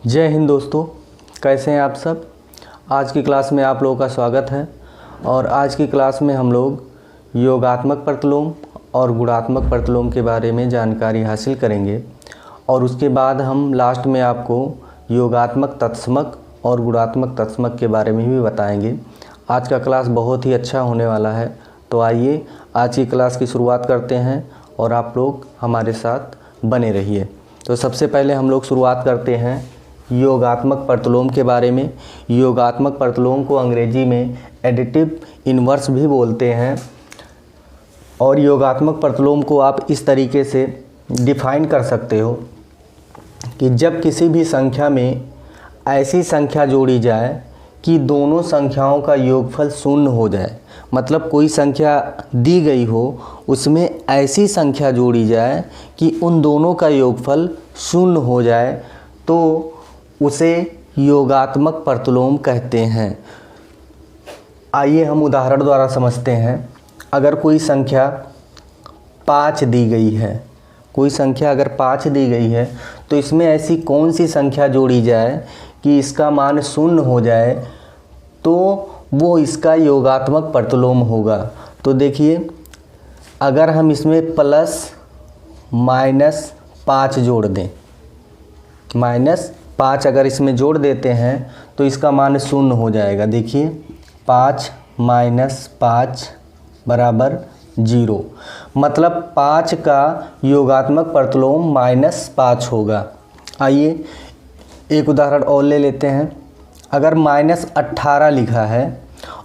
जय हिंद दोस्तों, कैसे हैं आप सब। आज की क्लास में आप लोगों का स्वागत है। और आज की क्लास में हम लोग योगात्मक प्रतिलोम और गुणात्मक प्रतिलोम के बारे में जानकारी हासिल करेंगे। और उसके बाद हम लास्ट में आपको योगात्मक तत्समक और गुणात्मक तत्समक के बारे में भी बताएंगे। आज का क्लास बहुत ही अच्छा होने वाला है। तो आइए आज की क्लास की शुरुआत करते हैं और आप लोग हमारे साथ बने रहिए। तो सबसे पहले हम लोग शुरुआत करते हैं योगात्मक प्रतिलोम के बारे में। योगात्मक प्रतिलोम को अंग्रेजी में एडिटिव इन्वर्स भी बोलते हैं। और योगात्मक प्रतिलोम को आप इस तरीके से डिफाइन कर सकते हो कि जब किसी भी संख्या में ऐसी संख्या जोड़ी जाए कि दोनों संख्याओं का योगफल शून्य हो जाए, मतलब कोई संख्या दी गई हो उसमें ऐसी संख्या जोड़ी जाए कि उन दोनों का योगफल शून्य हो जाए, तो उसे योगात्मक प्रतिलोम कहते हैं। आइए हम उदाहरण द्वारा समझते हैं। अगर कोई संख्या 5 दी गई है, कोई संख्या अगर 5 दी गई है तो इसमें ऐसी कौन सी संख्या जोड़ी जाए कि इसका मान शून्य हो जाए, तो वो इसका योगात्मक प्रतिलोम होगा। तो देखिए, अगर हम इसमें प्लस माइनस 5 जोड़ दें, -5 अगर इसमें जोड़ देते हैं तो इसका मान शून्य हो जाएगा। देखिए 5 - 5 = 0, मतलब 5 का योगात्मक प्रतिलोम -5 होगा। आइए एक उदाहरण और ले लेते हैं। अगर -18 लिखा है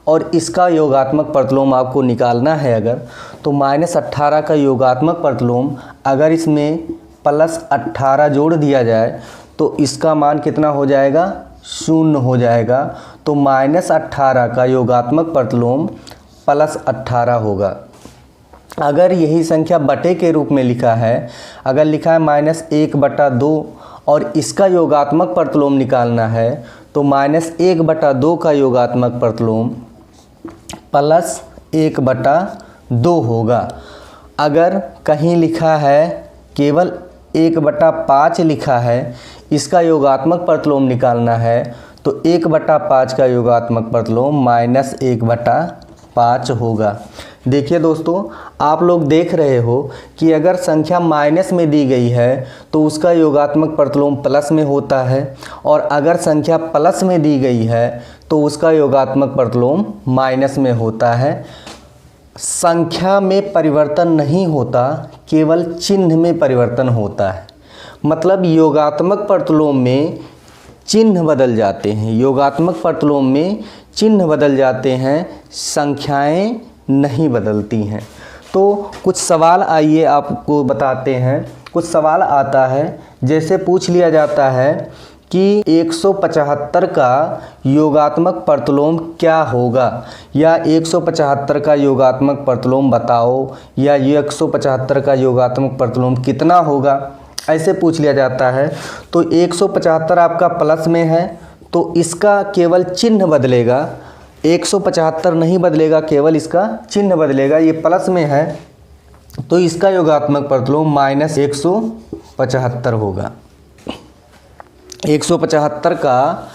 और इसका योगात्मक प्रतिलोम आपको निकालना है अगर, तो -18 का योगात्मक प्रतिलोम अगर इसमें +18 जोड़ दिया जाए तो इसका मान कितना हो जाएगा, 0 हो जाएगा। तो -18 का योगात्मक प्रतिलोम +18 होगा। अगर यही संख्या बटे के रूप में लिखा है, अगर लिखा है -1/2 और इसका योगात्मक प्रतिलोम निकालना है तो -1/2 का योगात्मक प्रतिलोम +1/2 होगा। अगर कहीं लिखा है केवल 1/5 लिखा है, इसका योगात्मक प्रतिलोम निकालना है तो 1/5 का योगात्मक प्रतिलोम -1/5 होगा। देखिए दोस्तों, आप लोग देख रहे हो कि अगर संख्या माइनस में दी गई है तो उसका योगात्मक प्रतिलोम प्लस में होता है, और अगर संख्या प्लस में दी गई है तो उसका योगात्मक प्रतिलोम माइनस में होता है। संख्या में परिवर्तन नहीं होता, केवल चिन्ह में परिवर्तन होता है। मतलब योगात्मक प्रतिलोम में चिन्ह बदल जाते हैं, योगात्मक प्रतिलोम में चिन्ह बदल जाते हैं, संख्याएं नहीं बदलती हैं। तो कुछ सवाल आइए आपको बताते हैं। कुछ सवाल आता है, जैसे पूछ लिया जाता है कि 175 का योगात्मक प्रतिलोम क्या होगा, या 175 का योगात्मक प्रतिलोम बताओ, या 175 का योगात्मक प्रतिलोम कितना होगा, ऐसे पूछ लिया जाता है। तो 175 आपका प्लस में है तो इसका केवल चिन्ह बदलेगा, 175 नहीं बदलेगा, केवल इसका चिन्ह बदलेगा। ये प्लस में है तो इसका योगात्मक प्रतिलोम -175 होगा। 175 का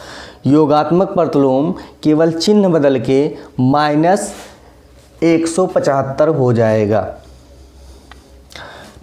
योगात्मक प्रतिलोम केवल चिन्ह बदल के -175 हो जाएगा।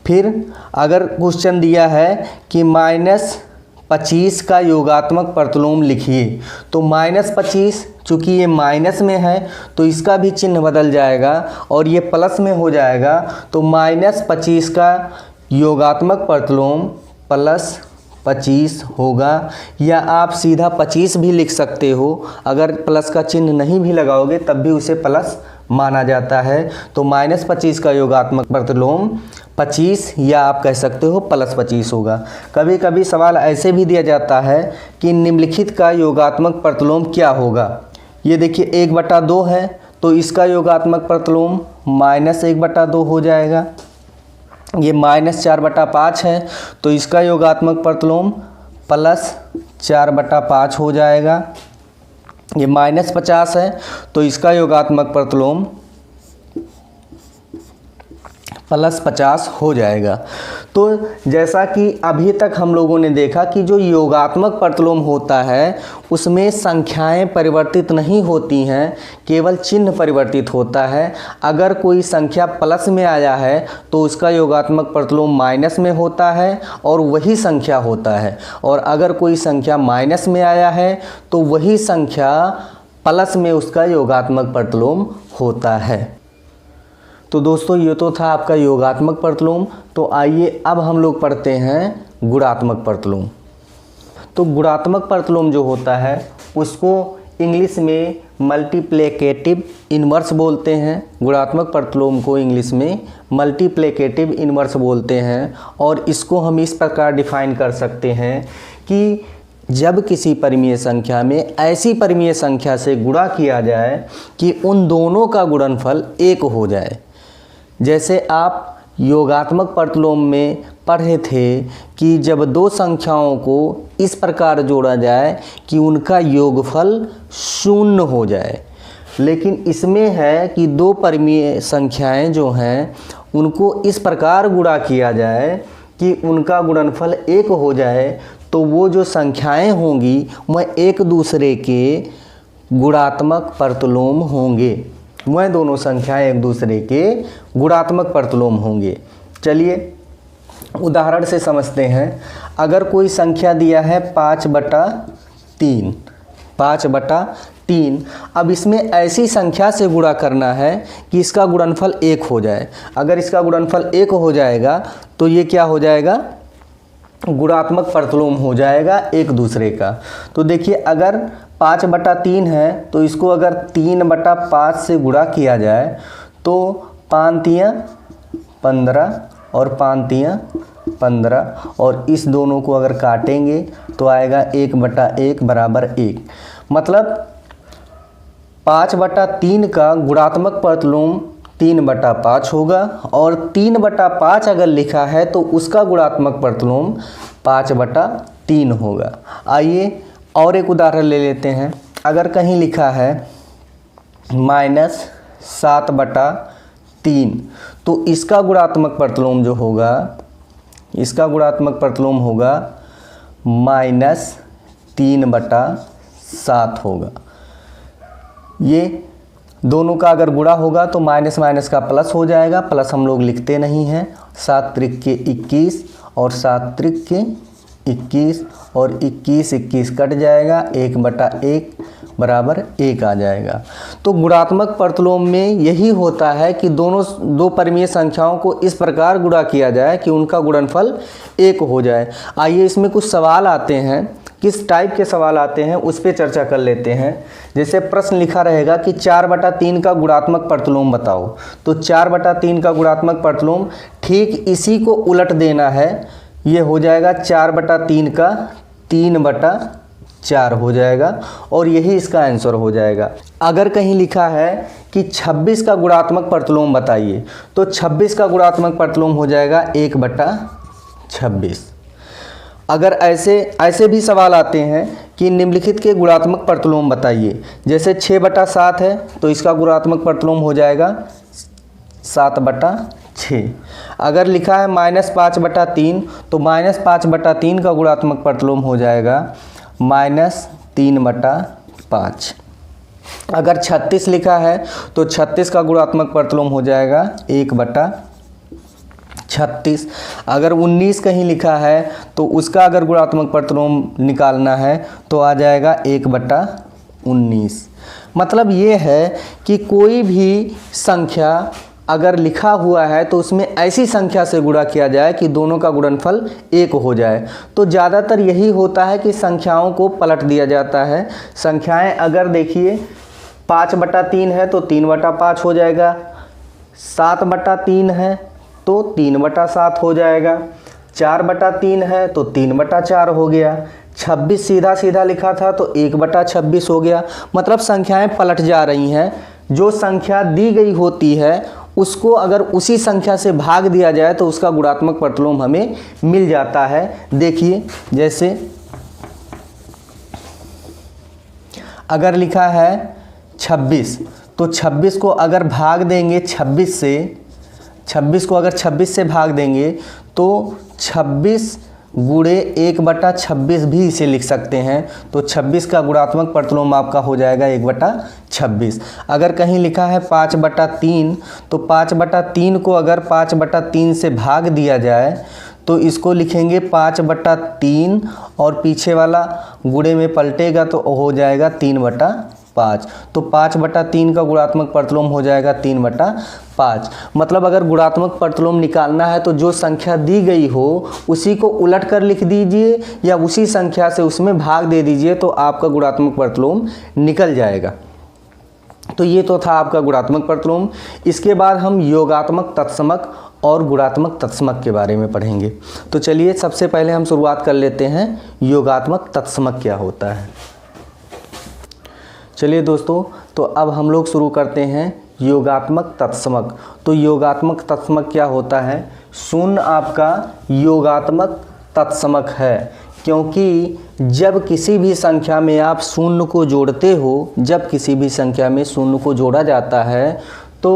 फिर अगर क्वेश्चन दिया है कि -25 का योगात्मक प्रतिलोम लिखिए, तो -25 चूँकि ये माइनस में है तो इसका भी चिन्ह बदल जाएगा और ये प्लस में हो जाएगा। तो -25 का योगात्मक प्रतिलोम +25 होगा, या आप सीधा 25 भी लिख सकते हो। अगर प्लस का चिन्ह नहीं भी लगाओगे तब भी उसे प्लस माना जाता है। तो -25 का योगात्मक प्रतिलोम 25, या आप कह सकते हो +25 होगा। कभी कभी सवाल ऐसे भी दिया जाता है कि निम्नलिखित का योगात्मक प्रतिलोम क्या होगा। ये देखिए 1/2 है तो इसका योगात्मक प्रतिलोम -1/2 हो जाएगा। ये -4/5 है तो इसका योगात्मक प्रतिलोम +4/5 हो जाएगा। ये -50 है तो इसका योगात्मक प्रतिलोम +50 हो जाएगा। तो जैसा कि अभी तक हम लोगों ने देखा कि जो योगात्मक प्रतिलोम होता है उसमें संख्याएं परिवर्तित नहीं होती हैं, केवल चिन्ह परिवर्तित होता है। अगर कोई संख्या प्लस में आया है तो उसका योगात्मक प्रतिलोम माइनस में होता है और वही संख्या होता है, और अगर कोई संख्या माइनस में आया है तो वही संख्या प्लस में उसका योगात्मक प्रतिलोम होता है। तो दोस्तों ये तो था आपका योगात्मक प्रतिलोम। तो आइए अब हम लोग पढ़ते हैं गुणात्मक प्रतिलोम। तो गुणात्मक प्रतिलोम जो होता है उसको इंग्लिश में मल्टीप्लिकेटिव इन्वर्स बोलते हैं। गुणात्मक प्रतिलोम को इंग्लिश में मल्टीप्लिकेटिव इन्वर्स बोलते हैं, और इसको हम इस प्रकार डिफाइन कर सकते हैं कि जब किसी परिमेय संख्या में ऐसी परिमेय संख्या से गुणा किया जाए कि उन दोनों का गुणनफल एक हो जाए। जैसे आप योगात्मक प्रतिलोम में पढ़े थे कि जब दो संख्याओं को इस प्रकार जोड़ा जाए कि उनका योगफल शून्य हो जाए, लेकिन इसमें है कि दो परिमेय संख्याएं जो हैं उनको इस प्रकार गुणा किया जाए कि उनका गुणनफल एक हो जाए, तो वो जो संख्याएं होंगी वह एक दूसरे के गुणात्मक प्रतिलोम होंगे। वह दोनों संख्याएं एक दूसरे के गुणात्मक प्रतिलोम होंगे। चलिए उदाहरण से समझते हैं। अगर कोई संख्या दिया है 5/3, 5/3, अब इसमें ऐसी संख्या से गुणा करना है कि इसका गुणनफल 1 हो जाए। अगर इसका गुणनफल 1 हो जाएगा तो ये क्या हो जाएगा, गुणात्मक प्रतिलोम हो जाएगा एक दूसरे का। तो देखिए अगर 5/3 है तो इसको अगर 3/5 से गुणा किया जाए तो 5×3 15 और 5×3 15, और इस दोनों को अगर काटेंगे तो आएगा 1/1 बराबर 1। मतलब 5/3 का गुणात्मक प्रतिलोम 3/5 होगा, और 3/5 अगर लिखा है तो उसका गुणात्मक प्रतिलोम 5/3 होगा। आइए और एक उदाहरण ले लेते हैं। अगर कहीं लिखा है -7/3 तो इसका गुणात्मक प्रतिलोम जो होगा, इसका गुणात्मक प्रतिलोम होगा -3/7 होगा। ये दोनों का अगर गुणा होगा तो माइनस माइनस का प्लस हो जाएगा। प्लस हम लोग लिखते नहीं हैं। 7 त्रिक के 21 और 7 त्रिक के 21, और 21 कट जाएगा, 1/1 बराबर 1 आ जाएगा। तो गुणात्मक प्रतिलोम में यही होता है कि दो परिमेय संख्याओं को इस प्रकार गुणा किया जाए कि उनका गुणनफल 1 हो जाए। आइए इसमें कुछ सवाल आते हैं। किस टाइप के सवाल आते हैं उस पर चर्चा कर लेते हैं। जैसे प्रश्न लिखा रहेगा कि 4/3 का गुणात्मक प्रतिलोम बताओ। तो 4/3 का गुणात्मक प्रतिलोम ठीक इसी को उलट देना है। ये हो जाएगा 4/3 का 3/4 हो जाएगा, और यही इसका आंसर हो जाएगा। अगर कहीं लिखा है कि 26 का गुणात्मक प्रतिलोम बताइए, तो 26 का गुणात्मक प्रतिलोम हो जाएगा 1/26। अगर ऐसे भी सवाल आते हैं कि निम्नलिखित के गुणात्मक प्रतिलोम बताइए। जैसे 6/7 है तो इसका गुणात्मक प्रतिलोम हो जाएगा 7/6। अगर लिखा है -5/3 तो -5/3 का गुणात्मक प्रतिलोम हो जाएगा -3/5। अगर 36 लिखा है तो 36 का गुणात्मक प्रतिलोम हो जाएगा 1/36। अगर 19 कहीं लिखा है तो उसका अगर गुणात्मक प्रतिलोम निकालना है तो आ जाएगा 1/19। मतलब ये है कि कोई भी संख्या अगर लिखा हुआ है तो उसमें ऐसी संख्या से गुणा किया जाए कि दोनों का गुणनफल 1 हो जाए। तो ज़्यादातर यही होता है कि संख्याओं को पलट दिया जाता है। संख्याएं अगर देखिए 5/3 है तो 3/5 हो जाएगा, 7/3 है तो 3/7 हो जाएगा, 4/3 है तो 3/4 हो गया, 26 सीधा सीधा लिखा था तो 1/26 हो गया। मतलब संख्याएं पलट जा रही हैं। जो संख्या दी गई होती है उसको अगर उसी संख्या से भाग दिया जाए तो उसका गुणात्मक प्रतिलोम हमें मिल जाता है। देखिए जैसे अगर लिखा है 26 तो 26 को अगर भाग देंगे 26 से 26 को अगर 26 से भाग देंगे तो 26 गुणे 1/26 भी इसे लिख सकते हैं। तो 26 का गुणात्मक प्रतिलोम आपका हो जाएगा 1/26। अगर कहीं लिखा है 5/3 तो 5/3 को अगर 5/3 से भाग दिया जाए तो इसको लिखेंगे 5/3 और पीछे वाला गुणे में पलटेगा तो हो जाएगा 3/5। तो 5/3 का गुणात्मक प्रतिलोम हो जाएगा 3/5। मतलब अगर गुणात्मक प्रतिलोम निकालना है तो जो संख्या दी गई हो उसी को उलट कर लिख दीजिए या उसी संख्या से उसमें भाग दे दीजिए तो आपका गुणात्मक प्रतिलोम निकल जाएगा। तो ये तो था आपका गुणात्मक प्रतिलोम। इसके बाद हम योगात्मक, तत्समक और गुणात्मक तत्समक के बारे में पढ़ेंगे। तो चलिए सबसे पहले हम शुरुआत कर लेते हैं योगात्मक तत्समक क्या होता है। चलिए दोस्तों, तो अब हम लोग शुरू करते हैं योगात्मक तत्समक। तो योगात्मक तत्समक क्या होता है? शून्य आपका योगात्मक तत्समक है, क्योंकि जब किसी भी संख्या में आप शून्य को जोड़ते हो, जब किसी भी संख्या में शून्य को जोड़ा जाता है तो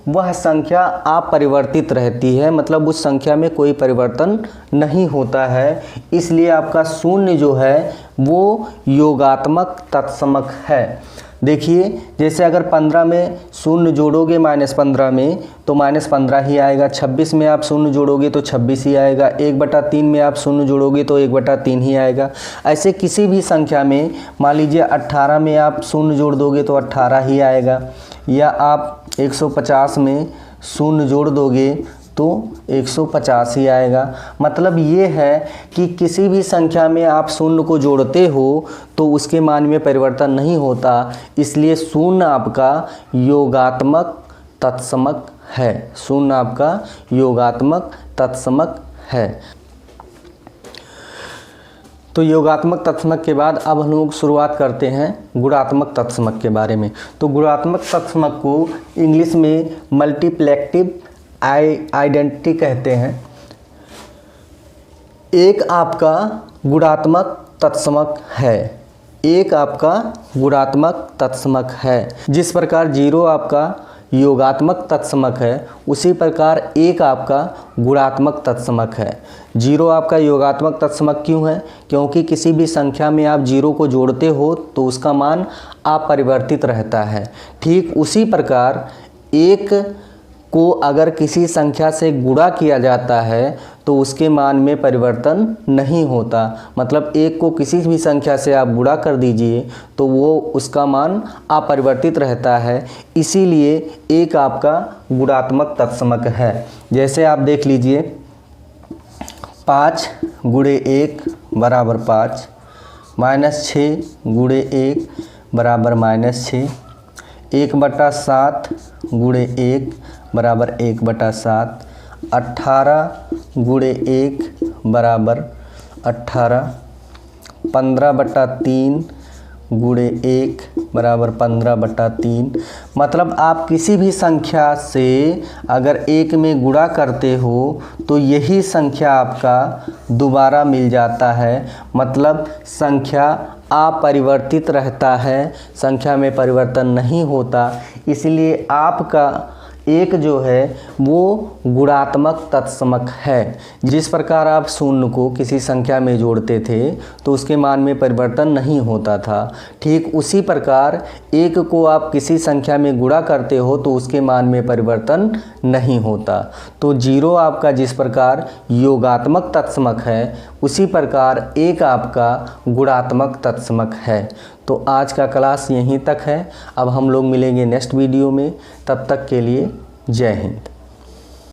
वह संख्या अपरिवर्तित रहती है, मतलब उस संख्या में कोई परिवर्तन नहीं होता है। इसलिए आपका शून्य जो है वो योगात्मक तत्समक है। देखिए, जैसे अगर 15 में शून्य जोड़ोगे -15 में तो -15 ही आएगा। 26 में आप शून्य जोड़ोगे तो 26 ही आएगा। 1/3 में आप शून्य जोड़ोगे तो 1/3 ही आएगा। ऐसे किसी भी संख्या में मान लीजिए 18 में आप शून्य जोड़ दोगे तो 18 ही आएगा, या आप 150 में शून्य जोड़ दोगे तो 150 ही आएगा। मतलब ये है कि किसी भी संख्या में आप शून्य को जोड़ते हो तो उसके मान में परिवर्तन नहीं होता, इसलिए शून्य आपका योगात्मक तत्समक है। शून्य आपका योगात्मक तत्समक है। तो योगात्मक तत्समक के बाद अब हम लोग शुरुआत करते हैं गुणात्मक तत्समक के बारे में। तो गुणात्मक तत्समक को इंग्लिश में मल्टीप्लेक्टिव आइडेंटिटी कहते हैं। एक आपका गुणात्मक तत्समक है, एक आपका गुणात्मक तत्समक है। जिस प्रकार 0 आपका योगात्मक तत्समक है, उसी प्रकार एक आपका गुणात्मक तत्समक है। 0 आपका योगात्मक तत्समक क्यों है? क्योंकि किसी भी संख्या में आप 0 को जोड़ते हो तो उसका मान अपरिवर्तित रहता है। ठीक उसी प्रकार एक को अगर किसी संख्या से गुणा किया जाता है तो उसके मान में परिवर्तन नहीं होता। मतलब एक को किसी भी संख्या से आप गुणा कर दीजिए तो वो उसका मान अपरिवर्तित रहता है। इसीलिए एक आपका गुणात्मक तत्समक है। जैसे आप देख लीजिए, 5 गुणे 1 बराबर 5, -6 गुणे 1 बराबर -6, 1/7 गुणे 1 बराबर 1/7, 18 गुणे 1 बराबर 18, 15/3 गुणे 1 बराबर 15/3। मतलब आप किसी भी संख्या से अगर 1 में गुणा करते हो तो यही संख्या आपका दोबारा मिल जाता है। मतलब संख्या अपरिवर्तित रहता है, संख्या में परिवर्तन नहीं होता। इसलिए आपका एक जो है वो गुणात्मक तत्समक है। जिस प्रकार आप शून्य को किसी संख्या में जोड़ते थे तो उसके मान में परिवर्तन नहीं होता था, ठीक उसी प्रकार एक को आप किसी संख्या में गुणा करते हो तो उसके मान में परिवर्तन नहीं होता। तो 0 आपका जिस प्रकार योगात्मक तत्समक है, उसी प्रकार एक आपका गुणात्मक तत्समक है। तो आज का क्लास यहीं तक है। अब हम लोग मिलेंगे नेक्स्ट वीडियो में। तब तक के लिए जय हिंद।